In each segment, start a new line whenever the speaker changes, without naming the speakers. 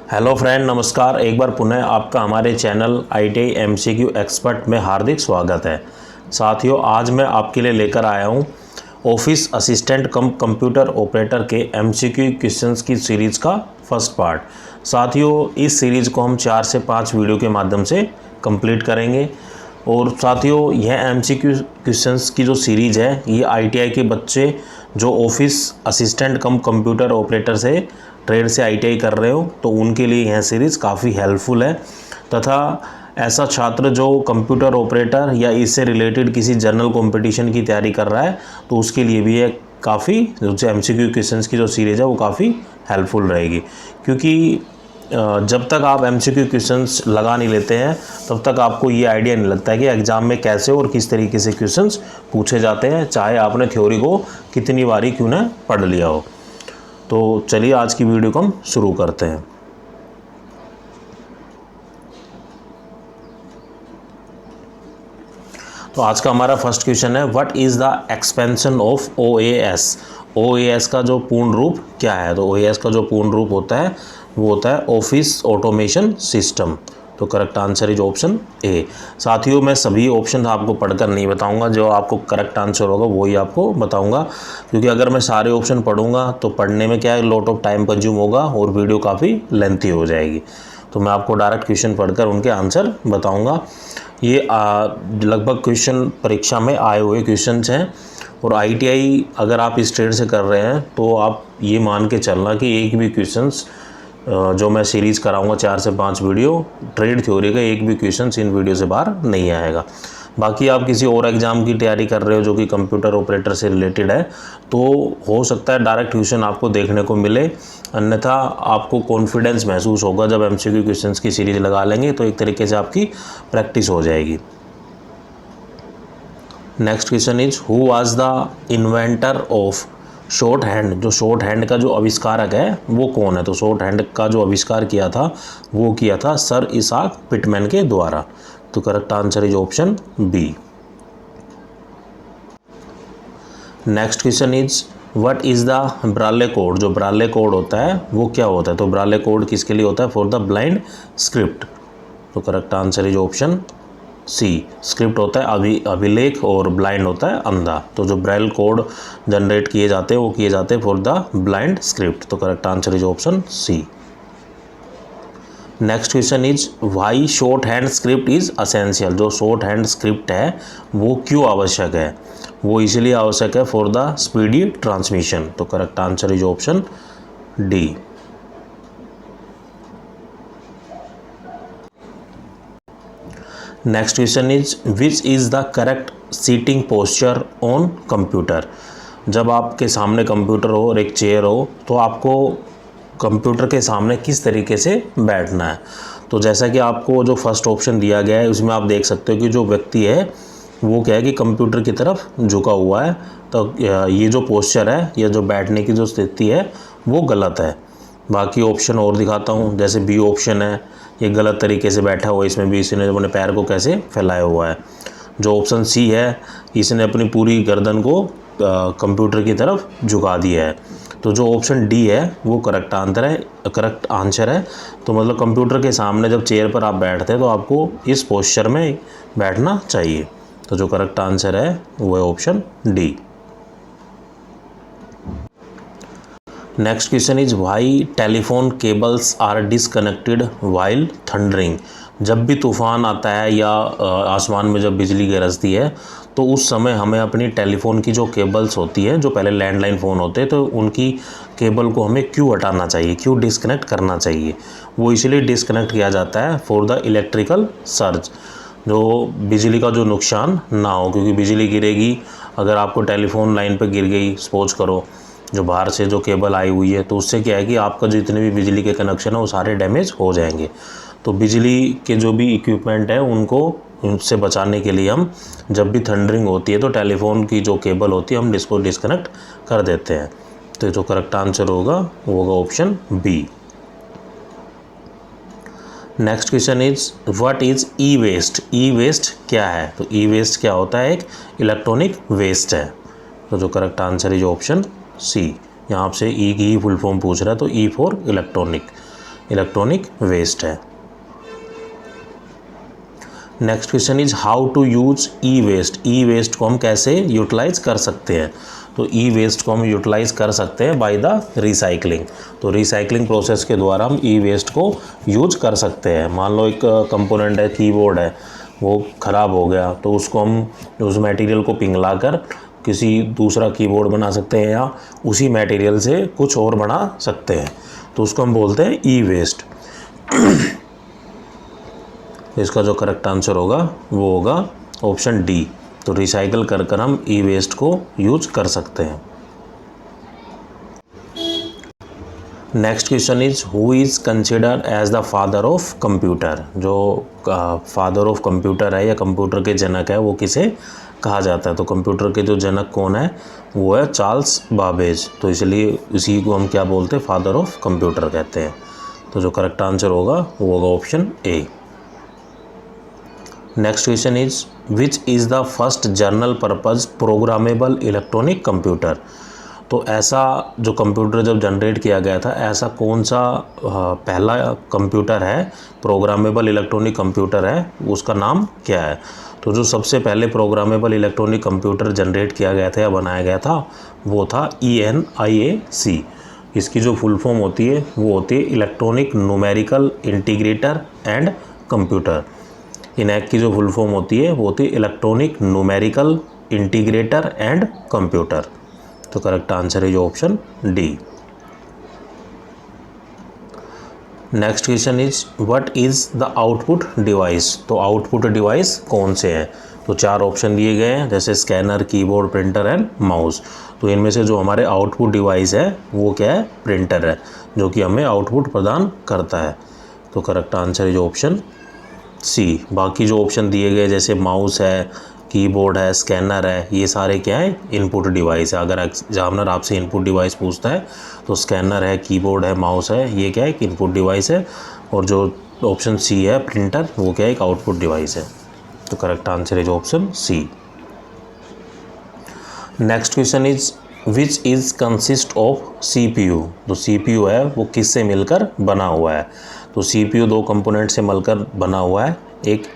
Hello friend, नमस्कार। एक बार पुनः आपका हमारे चैनल ITI MCQ एक्सपर्ट में हार्दिक स्वागत है। साथियों, आज मैं आपके लिए लेकर आया हूँ ऑफिस असिस्टेंट कम कंप्यूटर ऑपरेटर के MCQ क्वेश्चंस की सीरीज़ का फर्स्ट पार्ट। साथियों, इस सीरीज़ को हम 4 से 5 वीडियो के माध्यम से कंप्लीट करेंगे। और साथियों, यह MCQ क्वेश्चंस की जो सीरीज़ है, ये ITI के बच्चे जो ऑफिस असिस्टेंट कम कंप्यूटर ऑपरेटर से ट्रेड से ITI कर रहे हो, तो उनके लिए यह सीरीज़ काफ़ी हेल्पफुल है। तथा ऐसा छात्र जो कंप्यूटर ऑपरेटर या इससे रिलेटेड किसी जनरल कंपटीशन की तैयारी कर रहा है, तो उसके लिए भी ये काफ़ी जो MCQ क्वेश्चंस की जो सीरीज़ है वो काफ़ी हेल्पफुल रहेगी। क्योंकि जब तक आप MCQ क्वेश्चंस लगा नहीं लेते हैं, तब तक आपको ये आइडिया नहीं लगता है कि एग्ज़ाम में कैसे और किस तरीके से क्वेश्चंस पूछे जाते हैं, चाहे आपने थ्योरी को कितनी बारी क्यों ना पढ़ लिया हो। तो चलिए आज की वीडियो को हम शुरू करते हैं। तो आज का हमारा फर्स्ट क्वेश्चन है, what is the expansion of OAS। OAS का जो पूर्ण रूप क्या है? तो OAS का जो पूर्ण रूप होता है वो होता है ऑफिस ऑटोमेशन सिस्टम। तो करेक्ट आंसर इज ऑप्शन ए। साथियों, मैं सभी ऑप्शन आपको पढ़कर नहीं बताऊंगा, जो आपको करेक्ट आंसर होगा वही आपको बताऊंगा। क्योंकि अगर मैं सारे ऑप्शन पढ़ूंगा तो पढ़ने में क्या है, लॉट ऑफ टाइम कंज्यूम होगा और वीडियो काफ़ी लेंथी हो जाएगी। तो मैं आपको डायरेक्ट क्वेश्चन पढ़कर उनके आंसर बताऊंगा। ये लगभग क्वेश्चन परीक्षा में आए हुए क्वेश्चंस हैं। और ITI अगर आप इस ट्रेड से कर रहे हैं तो आप ये मान के चलना कि एक भी क्वेश्चंस जो मैं सीरीज़ कराऊंगा 4 से 5 वीडियो ट्रेड थ्योरी का, एक भी क्वेश्चन इन वीडियो से बाहर नहीं आएगा। बाकी आप किसी और एग्ज़ाम की तैयारी कर रहे हो जो कि कंप्यूटर ऑपरेटर से रिलेटेड है, तो हो सकता है डायरेक्ट क्वेश्चन आपको देखने को मिले। अन्यथा आपको कॉन्फिडेंस महसूस होगा जब MCQ क्वेश्चंस की सीरीज़ लगा लेंगे, तो एक तरीके से आपकी प्रैक्टिस हो जाएगी। Next question is, who was the inventor of short hand. जो शॉर्ट हैंड का जो आविष्कारक है वो कौन है? तो शॉर्ट हैंड का जो आविष्कार किया था वो किया था सर इसाक पिटमैन के द्वारा। तो correct answer is option B. Next question is, what is the braille code. जो ब्राले कोड होता है वो क्या होता है? तो ब्राले कोड किसके लिए होता है? For the blind script. तो correct answer is option C. Script होता है अभिलेख और ब्लाइंड होता है अंधा। तो जो ब्रेल कोड जनरेट किए जाते हैं वो किए जाते हैं फॉर द ब्लाइंड स्क्रिप्ट। तो correct answer is option C. Next question is, why short hand script is essential. जो शॉर्ट हैंड स्क्रिप्ट है वो क्यों आवश्यक है? वो इसलिए आवश्यक है फॉर द स्पीडी ट्रांसमिशन। तो correct answer is option D. Next question is, which is the correct seating posture on computer. जब आपके सामने कंप्यूटर हो और एक चेयर हो, तो आपको कंप्यूटर के सामने किस तरीके से बैठना है? तो जैसा कि आपको जो फर्स्ट ऑप्शन दिया गया है उसमें आप देख सकते हो कि जो व्यक्ति है वो क्या है कि कंप्यूटर की तरफ झुका हुआ है। तो ये जो पोस्चर है या जो बैठने की जो स्थिति है वो गलत है। बाकी ऑप्शन और दिखाता हूँ। जैसे बी ऑप्शन है, ये गलत तरीके से बैठा हुआ है, इसमें भी इसने अपने पैर को कैसे फैलाया हुआ है। जो ऑप्शन सी है, इसने अपनी पूरी गर्दन को कंप्यूटर की तरफ झुका दिया है। तो जो ऑप्शन डी है वो करेक्ट आंसर है। तो मतलब कंप्यूटर के सामने जब चेयर पर आप बैठते हैं तो आपको इस पोस्चर में बैठना चाहिए। तो जो करेक्ट आंसर है वो है option D. Next question is, why telephone cables are disconnected while thundering. जब भी तूफान आता है या आसमान में जब बिजली गरजती है, तो उस समय हमें अपनी टेलीफोन की जो केबल्स होती है, जो पहले लैंडलाइन फ़ोन होते हैं, तो उनकी केबल को हमें क्यों हटाना चाहिए, क्यों डिसकनेक्ट करना चाहिए? वो इसलिए डिसकनेक्ट किया जाता है फॉर द इलेक्ट्रिकल सर्ज। जो बिजली का जो नुकसान ना हो, क्योंकि बिजली गिरेगी, अगर आपको टेलीफोन लाइन पर गिर गई, सपोज करो जो बाहर से जो केबल आई हुई है, तो उससे क्या है कि आपका जितने भी बिजली के कनेक्शन है वो सारे डैमेज हो जाएंगे। तो बिजली के जो भी इक्विपमेंट है उनसे बचाने के लिए हम जब भी थंडरिंग होती है तो टेलीफोन की जो केबल होती है हम इसको डिस्कनेक्ट कर देते हैं। तो जो करेक्ट आंसर होगा वो होगा option B. Next question is, what is e waste. E waste क्या है? तो ई वेस्ट क्या होता है? एक इलेक्ट्रॉनिक वेस्ट है। तो जो correct answer is option C. यहाँ आपसे ई की ही फुल फॉर्म पूछ रहा है, तो E for electronic. Electronic waste है। Next question is how to use e waste. E waste को हम कैसे यूटिलाइज कर सकते हैं? तो ई वेस्ट को हम यूटिलाइज कर सकते हैं बाय द रिसाइकलिंग। तो रिसाइकलिंग प्रोसेस के द्वारा हम ई वेस्ट को यूज कर सकते हैं। मान लो एक कंपोनेंट है, कीबोर्ड है, वो ख़राब हो गया, तो उसको हम उस मटेरियल को पिघला कर किसी दूसरा कीबोर्ड बना सकते हैं या उसी मटेरियल से कुछ और बना सकते हैं, तो उसको हम बोलते हैं ई वेस्ट। इसका जो करेक्ट आंसर होगा वो होगा ऑप्शन डी। तो रिसाइकल कर कर हम ई वेस्ट को यूज कर सकते हैं। Next question is who is considered as the father of computer. जो फादर ऑफ कंप्यूटर है या कंप्यूटर के जनक है वो किसे कहा जाता है? तो कंप्यूटर के जो जनक कौन है वो है चार्ल्स बाबेज। तो इसलिए इसी को हम क्या बोलते हैं? फादर ऑफ कंप्यूटर कहते हैं। तो जो करेक्ट आंसर होगा वो होगा option A. Next question is which is the first general purpose programmable electronic computer. तो ऐसा जो कंप्यूटर जब जनरेट किया गया था, ऐसा कौन सा पहला कंप्यूटर है, प्रोग्रामेबल इलेक्ट्रॉनिक कंप्यूटर है, उसका नाम क्या है? तो जो सबसे पहले प्रोग्रामेबल इलेक्ट्रॉनिक कंप्यूटर जनरेट किया गया था या बनाया गया था वो था ENIAC। इसकी जो फुल फॉर्म होती है वो होती है electronic numerical integrator and computer. ENIAC की जो फुल फॉर्म होती है वो होती है electronic numerical integrator and computer. तो करेक्ट आंसर है जो option D. Next question is what is the output device. तो आउटपुट डिवाइस कौन से हैं? तो चार ऑप्शन दिए गए हैं, जैसे scanner, keyboard, printer and mouse. तो इनमें से जो हमारे आउटपुट डिवाइस है वो क्या है? प्रिंटर है, जो कि हमें आउटपुट प्रदान करता है। तो करेक्ट आंसर है जो ऑप्शन सी। बाकी जो ऑप्शन दिए गए जैसे माउस है, कीबोर्ड है, स्कैनर है, ये सारे क्या है? इनपुट डिवाइस है। अगर एग्जामिनर आपसे इनपुट डिवाइस पूछता है तो स्कैनर है, कीबोर्ड है, माउस है, ये क्या है? एक इनपुट डिवाइस है। और जो ऑप्शन सी है प्रिंटर, वो क्या है? एक आउटपुट डिवाइस है। तो करेक्ट आंसर है जो option C. Next question is which is consist of CPU। तो CPU है वो किससे मिलकर बना हुआ है? तो CPU दो कंपोनेंट से मिलकर बना हुआ है। एक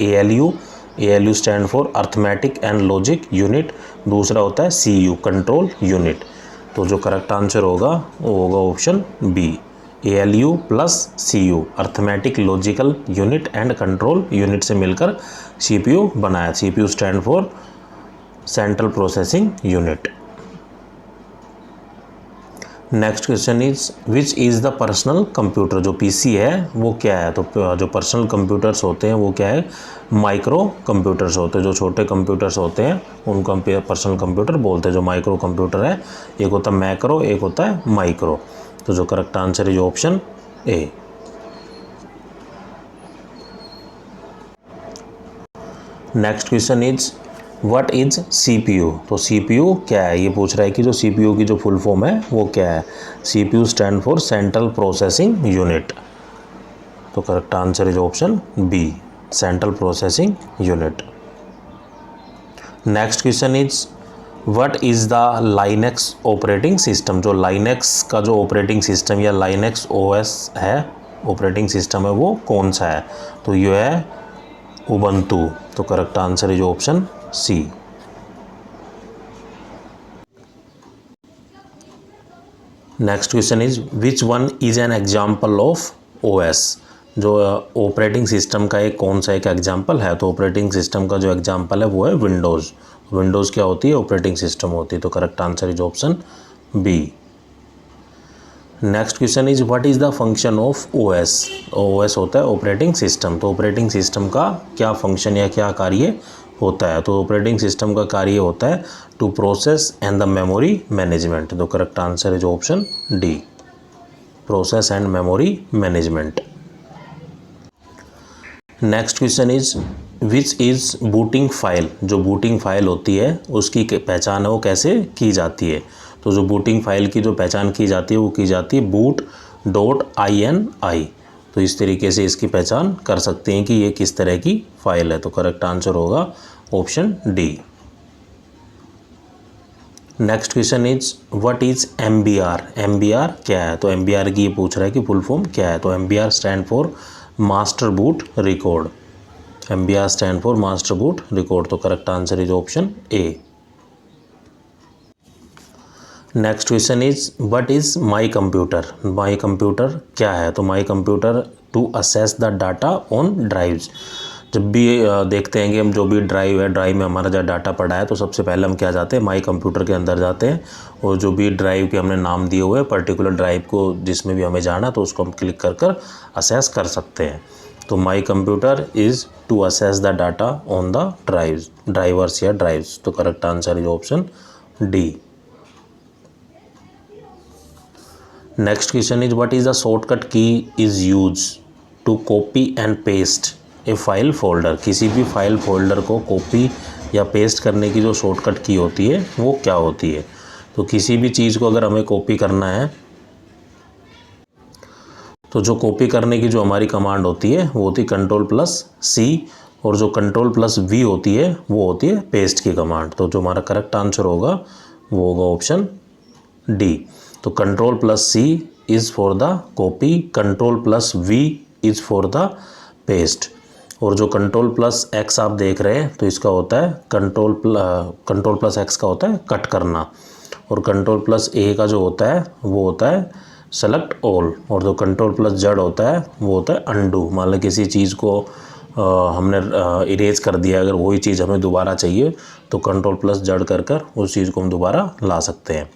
ALU stand for arithmetic and logic unit, दूसरा होता है CU कंट्रोल यूनिट। तो जो करेक्ट आंसर होगा वो होगा option B, ALU plus CU arithmetic logical unit and control unit से मिलकर CPU बना है। CPU stand for central processing unit. Next question is which is the personal computer. जो PC है वो क्या है? तो जो पर्सनल कंप्यूटर्स होते हैं वो क्या है? माइक्रो कंप्यूटर्स होते हैं। जो छोटे कंप्यूटर्स होते हैं उनको हम पर्सनल कंप्यूटर बोलते हैं। जो माइक्रो कंप्यूटर है, एक होता है मैक्रो, एक होता है माइक्रो। तो जो करेक्ट आंसर है जो option A. Next question is what is CPU। तो CPU क्या है? ये पूछ रहा है कि जो CPU की जो फुल फॉर्म है वो क्या है? CPU stand for central processing unit. तो करेक्ट आंसर है जो option B, central processing unit. Next question is what is the Linux operating system. जो लाइनेक्स का जो ऑपरेटिंग सिस्टम या लाइनेक्स OS है, ऑपरेटिंग सिस्टम है, वो कौन सा है? तो ये है उबंटू। तो करेक्ट आंसर है जो option C. Next question is which one is an example of OS। जो ऑपरेटिंग सिस्टम का एक कौन सा एक एग्जाम्पल है? तो ऑपरेटिंग सिस्टम का जो एग्जाम्पल है वो है विंडोज़। विंडोज़ क्या होती है? ऑपरेटिंग सिस्टम होती है। तो correct answer is option B. Next question is what is the function of OS। OS होता है ऑपरेटिंग सिस्टम। तो ऑपरेटिंग सिस्टम का क्या फंक्शन या क्या कार्य होता है? तो ऑपरेटिंग सिस्टम का कार्य होता है to process and the memory management. तो करेक्ट आंसर है जो option D, process and memory management. Next question is which is booting file. जो बूटिंग फाइल होती है उसकी पहचान है वो कैसे की जाती है? तो जो बूटिंग फाइल की जो पहचान की जाती है वो की जाती है boot.ini। तो इस तरीके से इसकी पहचान कर सकते हैं कि ये किस तरह की फ़ाइल है। तो करेक्ट आंसर होगा option D. Next question is what is MBR। MBR क्या है? तो MBR की ये पूछ रहा है कि फुल फॉर्म क्या है। तो MBR stand for master boot record. MBR stand for master boot record. तो correct answer is option A. Next question is what is my computer. My computer क्या है? तो my computer to access the data on drives. जब भी देखते हैं कि हम जो भी ड्राइव है, ड्राइव में हमारा जो डाटा पड़ा है, तो सबसे पहले हम क्या जाते हैं, माई कंप्यूटर के अंदर जाते हैं और जो भी ड्राइव के हमने नाम दिए हुए हैं, पर्टिकुलर ड्राइव को जिसमें भी हमें जाना तो उसको हम क्लिक कर कर असेस कर सकते हैं। तो my computer is to access the data on the drives, drivers या ड्राइव्स। तो correct answer is option D. Next question is what is the shortcut key is use to copy and paste a file folder. किसी भी file folder को copy या paste करने की जो shortcut की होती है वो क्या होती है? तो किसी भी चीज़ को अगर हमें कॉपी करना है तो जो कॉपी करने की जो हमारी कमांड होती है वो होती है Ctrl+C, और जो Ctrl+V होती है वो होती है पेस्ट की कमांड। तो जो हमारा करेक्ट आंसर होगा वो होगा ऑप्शन डी। तो Ctrl+C is for the copy, Ctrl+V is for the paste, और जो Ctrl+X आप देख रहे हैं तो इसका होता है Ctrl+X का होता है कट करना, और Ctrl+A का जो होता है वो होता है सेलेक्ट ऑल, और जो Ctrl+Z होता है वो होता है अंडू। मान लो किसी चीज़ को हमने इरेज कर दिया, अगर वही चीज़ हमें दोबारा चाहिए तो Ctrl+Z कर कर उस चीज़ को हम दोबारा ला सकते हैं।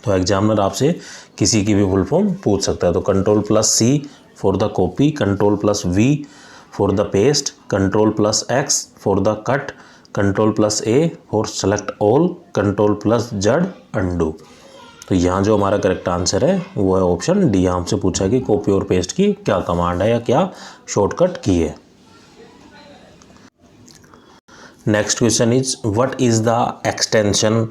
तो एग्जामिनर आपसे किसी की भी फुल फॉर्म पूछ सकता है। तो Ctrl+C for the copy, Ctrl+V for the paste, Ctrl+X for the cut, Ctrl+A for select all, Ctrl+Z undo. तो यहाँ जो हमारा करेक्ट आंसर है वो है ऑप्शन डी। यहाँ हमसे पूछा है कि कॉपी और पेस्ट की क्या कमांड है या क्या शॉर्टकट की है। Next question is what is the extension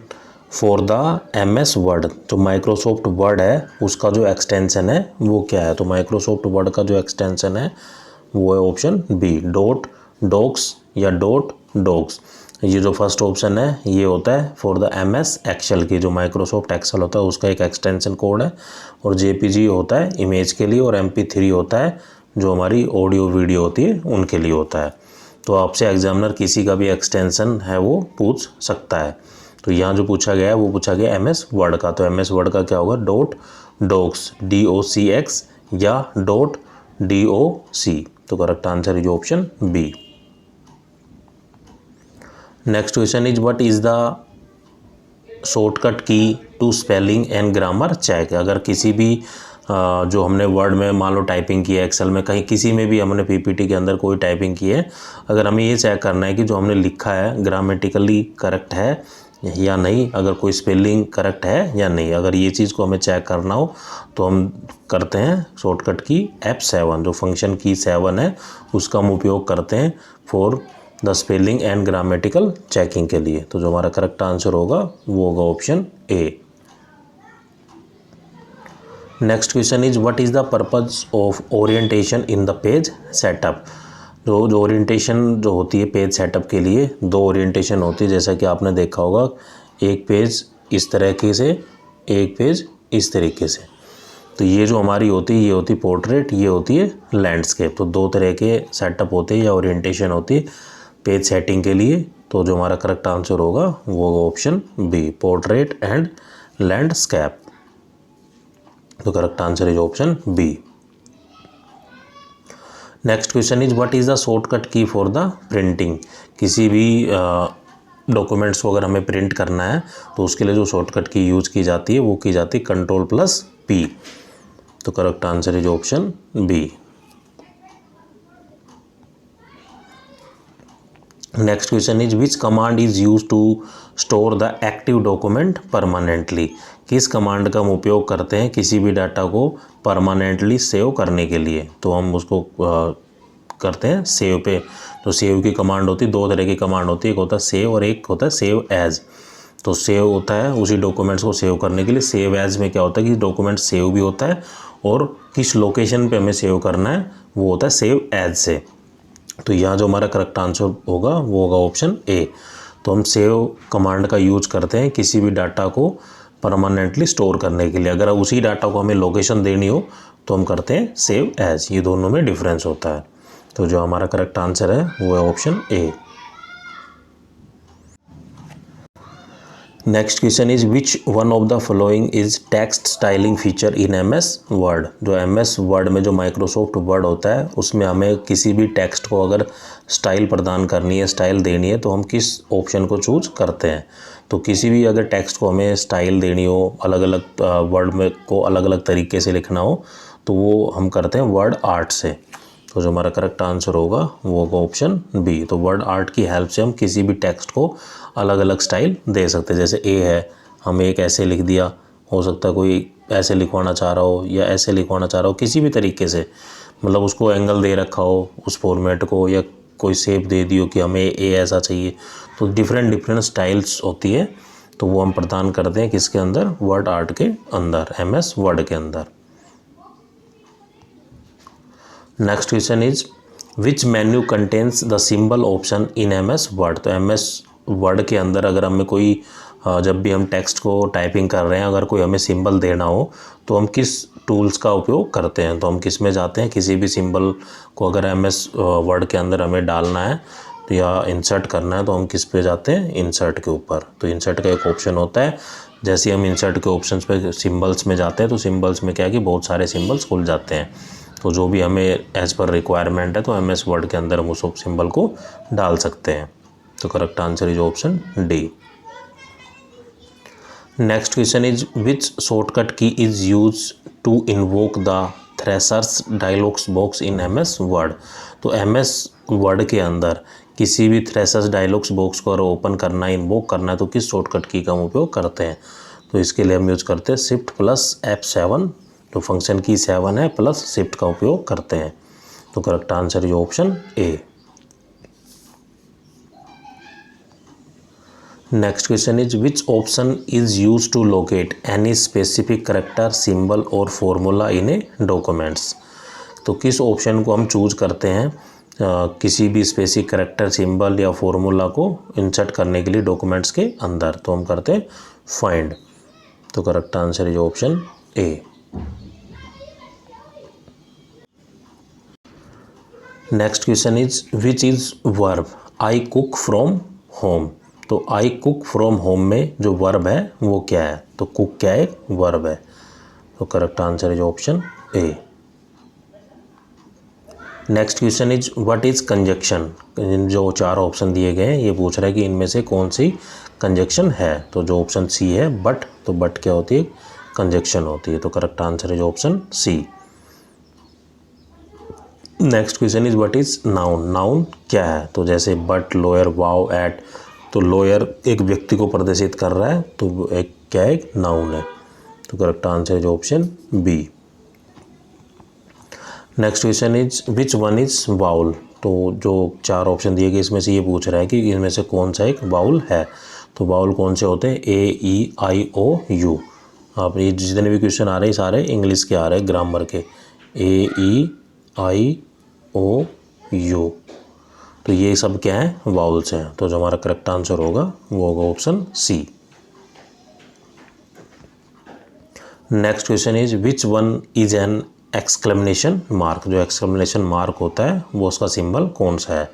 for the MS word. जो माइक्रोसॉफ्ट वर्ड है उसका जो एक्सटेंशन है वो क्या है? तो माइक्रोसॉफ्ट वर्ड का जो एक्सटेंशन है वो है ऑप्शन बी, .docs या .docs। ये जो फर्स्ट ऑप्शन है ये होता है फॉर द MS एक्सेल की, जो माइक्रोसॉफ्ट एक्सेल होता है उसका एक एक्सटेंशन कोड है, और JPG होता है इमेज के लिए, और MP3 होता है जो हमारी ऑडियो वीडियो होती है उनके लिए होता है। तो आपसे एग्जामिनर किसी का भी एक्सटेंशन है वो पूछ सकता है। तो यहाँ जो पूछा गया है वो पूछा गया MS वर्ड का। तो MS वर्ड का क्या होगा? .docs DOCX या .doc। तो correct answer is option B. Next question is what is the shortcut key to spelling and grammar check. अगर किसी भी जो हमने वर्ड में मान लो टाइपिंग की है, एक्सेल में कहीं किसी में भी हमने PPT के अंदर कोई टाइपिंग की है, अगर हमें ये चेक करना है कि जो हमने लिखा है ग्रामेटिकली करेक्ट है या नहीं, अगर कोई स्पेलिंग करेक्ट है या नहीं, अगर ये चीज़ को हमें चेक करना हो तो हम करते हैं शॉर्टकट की F7, जो फंक्शन की 7 है उसका हम उपयोग करते हैं for the spelling and grammatical checking के लिए। तो जो हमारा करेक्ट आंसर होगा वो होगा option A. Next question is what is the purpose of orientation in the page setup. जो ओरिएंटेशन जो होती है पेज सेटअप के लिए, दो ओरिएंटेशन होती है जैसा कि आपने देखा होगा, एक पेज इस तरीके से, एक पेज इस तरीके से। तो ये जो हमारी होती है ये होती पोर्ट्रेट, ये होती है लैंडस्केप। तो दो तरह के सेटअप होते हैं या ओरिएंटेशन होती है पेज सेटिंग के लिए। तो जो हमारा करेक्ट आंसर होगा वो होगा option B, portrait and landscape. तो correct answer is option B. Next question is what is the shortcut key for the printing. किसी भी डॉक्यूमेंट्स को अगर हमें प्रिंट करना है तो उसके लिए जो शॉर्टकट की यूज़ की जाती है वो की जाती है Ctrl+P। तो correct answer is option B. Next question is which command is use to store the active document permanently. किस कमांड का हम उपयोग करते हैं किसी भी डाटा को परमानेंटली सेव करने के लिए? तो हम उसको करते हैं सेव पे। तो सेव की कमांड होती है, दो तरह की कमांड होती है, एक होता है सेव और एक होता है सेव एज। तो सेव होता है उसी डॉक्यूमेंट्स को सेव करने के लिए, सेव एज में क्या होता है कि डॉक्यूमेंट सेव भी होता है और किस लोकेशन पे हमें सेव करना है वो होता है सेव एज से। तो यहाँ जो हमारा करेक्ट आंसर होगा वो होगा ऑप्शन ए। तो हम सेव कमांड का यूज करते हैं किसी भी डाटा को परमानेंटली स्टोर करने के लिए। अगर उसी डाटा को हमें लोकेशन देनी हो तो हम करते हैं सेव एज। ये दोनों में डिफरेंस होता है। तो जो हमारा करेक्ट आंसर है वो है option A. Next question is which one of the following is text styling feature in MS word. जो MS वर्ड में जो माइक्रोसॉफ्ट वर्ड होता है उसमें हमें किसी भी टेक्स्ट को अगर स्टाइल प्रदान करनी है, स्टाइल देनी है, तो हम किस ऑप्शन को चूज करते हैं। तो किसी भी अगर टेक्स्ट को हमें स्टाइल देनी हो, अलग अलग वर्ड में को अलग अलग तरीके से लिखना हो, तो वो हम करते हैं वर्ड आर्ट से। तो जो हमारा करेक्ट आंसर होगा वो होगा ऑप्शन बी। तो वर्ड आर्ट की हेल्प से हम किसी भी टेक्स्ट को अलग अलग स्टाइल दे सकते हैं। जैसे ए है, हम एक ऐसे लिख दिया, हो सकता है कोई ऐसे लिखवाना चाह रहा हो या ऐसे लिखवाना चाह रहा हो, किसी भी तरीके से, मतलब उसको एंगल दे रखा हो उस फॉर्मेट को, या कोई शेप दे दी हो कि हमें ए ऐसा चाहिए। तो डिफरेंट स्टाइल्स होती है, तो वो हम प्रदान करते हैं किसके अंदर, वर्ड आर्ट के अंदर, MS वर्ड के अंदर। Next question is which menu contains the symbol option in MS word. तो MS वर्ड के अंदर अगर हमें कोई जब भी हम टेक्स्ट को टाइपिंग कर रहे हैं, अगर कोई हमें सिंबल देना हो तो हम किस टूल्स का उपयोग करते हैं। तो हम किस में जाते हैं, किसी भी सिंबल को अगर MS वर्ड के अंदर हमें डालना है तो या इंसर्ट करना है तो हम किस पे जाते हैं, इंसर्ट के ऊपर। तो इंसर्ट का एक ऑप्शन होता है, जैसे हम इंसर्ट के ऑप्शन पे सिम्बल्स में जाते हैं तो सिम्बल्स में क्या है कि बहुत सारे सिम्बल्स खुल जाते हैं। तो जो भी हमें एज़ पर रिक्वायरमेंट है तो MS वर्ड के अंदर हम उस सिंबल को डाल सकते हैं। तो correct answer is option D. Next question is which shortcut key is use to invoke the thesaurus dialogs box in MS word. तो MS वर्ड के अंदर किसी भी थ्रेशर्स डायलॉग्स बॉक्स को अगर ओपन करना है, इन्वोक करना है, तो किस शॉर्टकट की का हम उपयोग करते हैं। तो इसके लिए हम यूज़ करते हैं Shift+F7। तो फंक्शन की 7 है, प्लस शिफ्ट का उपयोग करते हैं। तो correct answer is option A. Next question is which option is use to locate any specific character, symbol और फॉर्मूला इन ए डॉक्यूमेंट्स। तो किस ऑप्शन को हम चूज करते हैं किसी भी स्पेसिफिक करेक्टर, सिंबल या फॉर्मूला को इंसर्ट करने के लिए डॉक्यूमेंट्स के अंदर। तो हम करते हैं फाइंड। तो correct answer is option A. Next question is which is verb I cook from home. तो आई कुक फ्रॉम होम में जो वर्ब है वो क्या है। तो कुक क्या है, वर्ब है। तो correct answer is option A. Next question is what is conjunction. जो 4 ऑप्शन दिए गए हैं ये पूछ रहा है कि इनमें से कौन सी कंजक्शन है। तो जो ऑप्शन सी है बट, तो बट क्या होती है, कंजक्शन होती है। तो correct answer is option C. Next question is what is noun. Noun क्या है। तो जैसे बट, लोअर, वाव, एट। तो लोअर एक व्यक्ति को प्रदर्शित कर रहा है, तो एक क्या है, एक नाउन है। तो correct answer is option B. Next question is which one is vowel. तो जो 4 ऑप्शन दिए गए इसमें से ये पूछ रहा है कि इनमें से कौन सा एक वाउल है। तो वाउल कौन से होते हैं, AEIOU। आप ये जितने भी क्वेश्चन आ रहे हैं सारे इंग्लिश के आ रहे हैं, ग्रामर के, AEIOU। तो ये सब क्या है, वाउल्स हैं। तो जो हमारा करेक्ट आंसर होगा वो होगा option C. Next question is which one is an exclamation mark. जो एक्सक्लेमेशन मार्क होता है वो उसका सिंबल कौन सा है।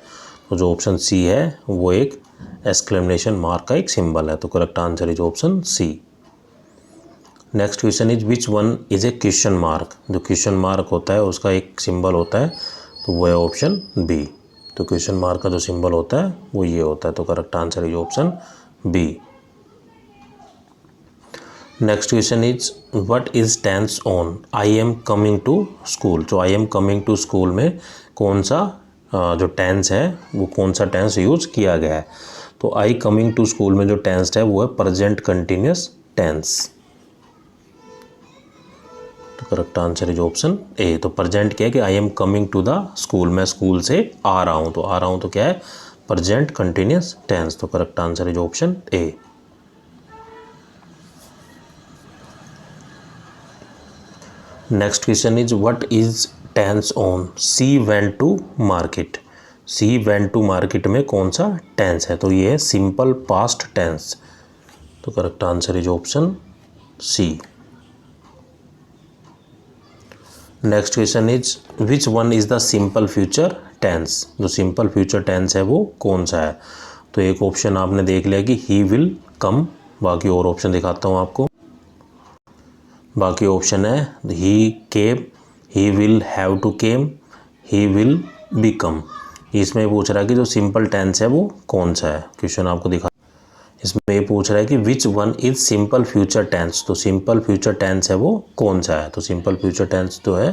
तो जो ऑप्शन सी है वो एक एक्सक्लेमेशन मार्क का एक सिंबल है। तो correct answer is option C. Next question is which one is a question mark. जो क्वेश्चन मार्क होता है उसका एक सिंबल होता है, तो वो है ऑप्शन बी। तो क्वेश्चन मार्क का जो सिंबल होता है वो ये होता है। तो correct answer is option B. Next question is what is tense on I am coming to school. जो I am coming to school में कौन सा जो टेंस है वो कौन सा टेंस यूज किया गया है। तो आई कमिंग टू स्कूल में जो टेंस है वो है प्रेजेंट कंटिन्यूस टेंस। तो correct answer is option A. तो प्रेजेंट क्या है कि I am coming to the school, मैं स्कूल से आ रहा हूँ। तो आ रहा हूँ तो क्या है, प्रेजेंट कंटिन्यूस टेंस। तो correct answer is option A. Next question is what is tense on she went to market. She went to market में कौन सा टेंस है, तो ये है सिंपल पास्ट टेंस। तो correct answer is option C. Next question is which one is the simple future tense. जो simple future tense है वो कौन सा है। तो एक ऑप्शन आपने देख लिया कि ही विल कम, बाकी और ऑप्शन दिखाता हूँ आपको। बाकी ऑप्शन है he came, he will have to came, he will become. इसमें पूछ रहा है कि जो सिंपल टेंस है वो कौन सा है। क्वेश्चन आपको दिखा, इसमें ये पूछ रहा है कि which one is simple future tense. तो सिंपल फ्यूचर टेंस है वो कौन सा है। तो सिंपल फ्यूचर टेंस जो है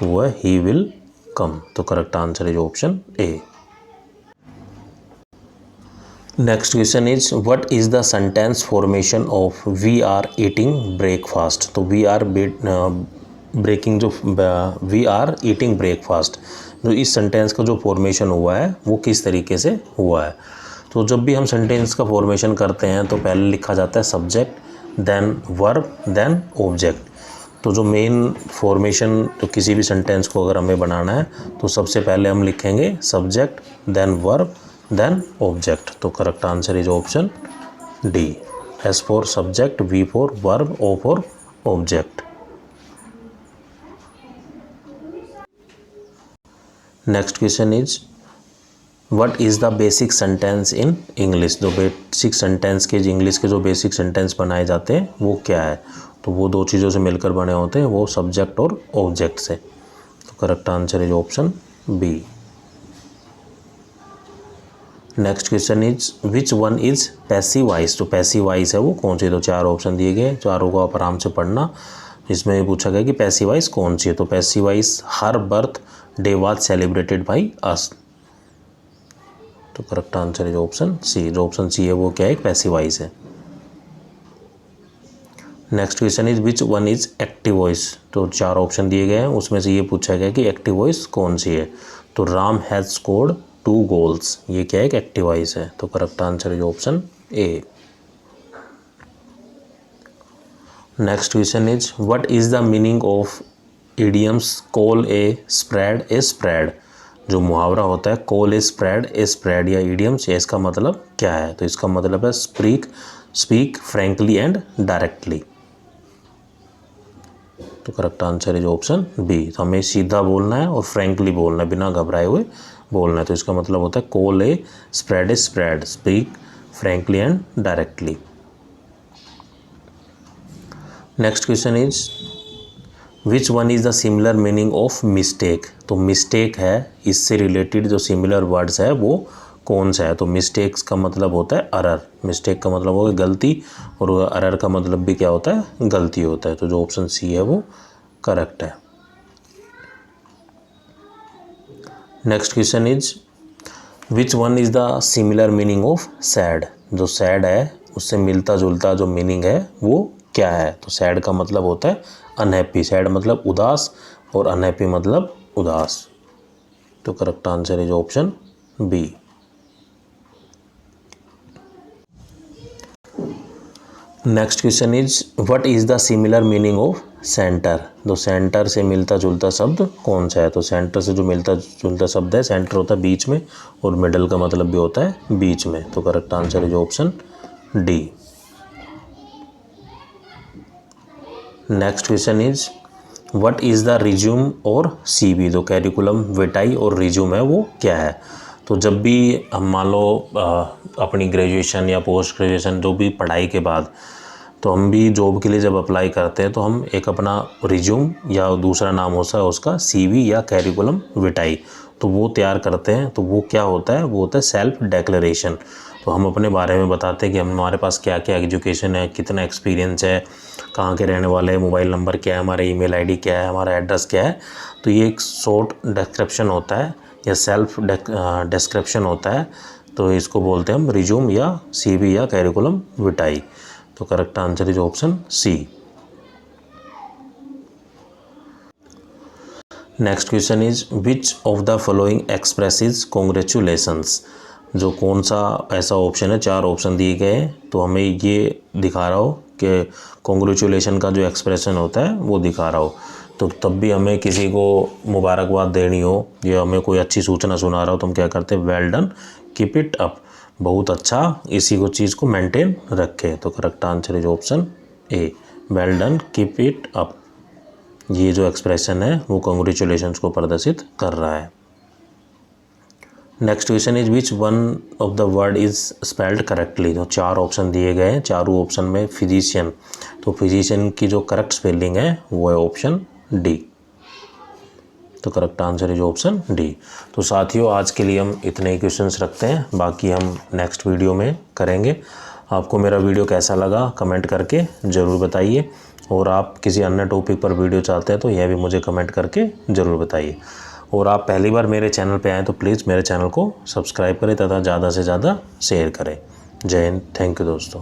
वो है ही विल कम। तो correct answer is option A. Next question is what is the sentence formation of we are eating breakfast. तो वी आर ब्रेकिंग, जो वी आर ईटिंग ब्रेकफास्ट, जो इस सेंटेंस का जो फॉर्मेशन हुआ है वो किस तरीके से हुआ है। तो जब भी हम सेंटेंस का फॉर्मेशन करते हैं तो पहले लिखा जाता है subject, then verb, then object. तो जो मेन फॉर्मेशन तो किसी भी सेंटेंस को अगर हमें बनाना है तो सबसे पहले हम लिखेंगे subject, then verb, then object. तो correct answer is option D. S for subject, V for verb, O for object. Next question is what is the basic sentence in English. जो बेसिक सेंटेंस के English के जो basic sentence बनाए जाते हैं वो क्या है। तो वो दो चीज़ों से मिलकर बने होते हैं, वो सब्जेक्ट और ऑब्जेक्ट से। तो correct answer is option B. Next question is which one is passive voice. तो पैसिव वॉइस है वो कौन सी। तो चार ऑप्शन दिए गए, चारों को आप आराम से पढ़ना। इसमें ये पूछा गया कि पैसिव वॉइस कौन सी है। तो passive voice her birthday was celebrated by us. तो correct answer is option C. जो ऑप्शन सी है वो क्या है, पैसिव वॉइस है। Next question is which one is active voice. तो चार ऑप्शन दिए गए हैं, उसमें से ये पूछा गया कि एक्टिव वॉइस कौन सी है। तो राम हैज स्कोर्ड 2 गोल्स, ये क्या है, एक एक्टिव वॉइस है। तो correct answer is option A. Next question is what is the meaning of idioms call a spread a spread. जो मुहावरा होता है कॉल ए स्प्रेड या इडियम्स, इसका मतलब क्या है। तो इसका मतलब है स्पीक फ्रैंकली एंड डायरेक्टली। तो correct answer is option B. तो हमें सीधा बोलना है और फ्रैंकली बोलना है, बिना घबराए हुए बोलना है। तो इसका मतलब होता है call a spread, speak frankly and directly. Next question is which one is the similar meaning of mistake. तो मिस्टेक है, इससे रिलेटेड जो सिमिलर वर्ड्स है वो कौन सा है। तो मिस्टेक्स का मतलब होता है अरर। मिस्टेक का मतलब होगा गलती, और अरर का मतलब भी क्या होता है, गलती होता है। तो जो ऑप्शन सी है वो करेक्ट है। Next question is which one is the similar meaning of sad. जो सैड है उससे मिलता जुलता जो मीनिंग है वो क्या है। तो सैड का मतलब होता है अनहैप्पी। सैड मतलब उदास और अनहैप्पी मतलब उदास। तो correct answer is option B. Next question is what is the similar meaning of centre. तो सेंटर से मिलता जुलता शब्द कौन सा है। तो सेंटर से जो मिलता जुलता शब्द है, सेंटर होता है बीच में, और मिडल का मतलब भी होता है बीच में। तो correct answer is option D. Next question is what is the resume और सीवी। जो कैरिकुलम विटाई और रिज्यूम है वो क्या है। तो जब भी हम मान लो अपनी ग्रेजुएशन या पोस्ट ग्रेजुएशन जो भी पढ़ाई के बाद, तो हम भी जॉब के लिए जब अप्लाई करते हैं तो हम एक अपना रिज्यूम या दूसरा नाम होता है उसका सीवी या कैरिकुलम विटाई, तो वो तैयार करते हैं। तो वो क्या होता है, वो होता है सेल्फ डिक्लेरेशन। तो हम अपने बारे में बताते हैं कि हमारे पास क्या क्या एजुकेशन है, कितना एक्सपीरियंस है, कहाँ के रहने वाले हैं, मोबाइल नंबर क्या है, हमारा ईमेल आईडी क्या है, हमारा एड्रेस क्या है। तो ये एक शॉर्ट डिस्क्रिप्शन होता है या सेल्फ डिस्क्रिप्शन होता है। तो इसको बोलते हैं हम रिज्यूम या सीवी या कैरिकुलम विटाई। तो correct answer is option C. Next question is which of the following expresses congratulations. जो कौन सा ऐसा ऑप्शन है, चार ऑप्शन दिए गए हैं, तो हमें ये दिखा रहा हो कि कॉन्ग्रेचुलेशन का जो एक्सप्रेशन होता है वो दिखा रहा हो। तो तब भी हमें किसी को मुबारकबाद देनी हो या हमें कोई अच्छी सूचना सुना रहा हो तो हम क्या करते हैं, well done, keep it up, बहुत अच्छा, इसी को चीज़ को मेंटेन रखे। तो correct answer is option A, well done, keep it up. ये जो एक्सप्रेशन है वो कंग्रेचुलेशंस को प्रदर्शित कर रहा है। Next question is which one of the word is spelled correctly. तो 4 ऑप्शन दिए गए हैं, चारों ऑप्शन में फिजिशियन, तो फिजिशियन की जो करेक्ट स्पेलिंग है वो है ऑप्शन डी। तो correct answer is option D. तो साथियों आज के लिए हम इतने ही क्वेश्चंस रखते हैं, बाकी हम नेक्स्ट वीडियो में करेंगे। आपको मेरा वीडियो कैसा लगा कमेंट करके ज़रूर बताइए, और आप किसी अन्य टॉपिक पर वीडियो चाहते हैं तो यह भी मुझे कमेंट करके ज़रूर बताइए। और आप पहली बार मेरे चैनल पे आएँ तो प्लीज़ मेरे चैनल को सब्सक्राइब करें तथा ज़्यादा से ज़्यादा शेयर करें। जय हिंद, थैंक यू दोस्तों।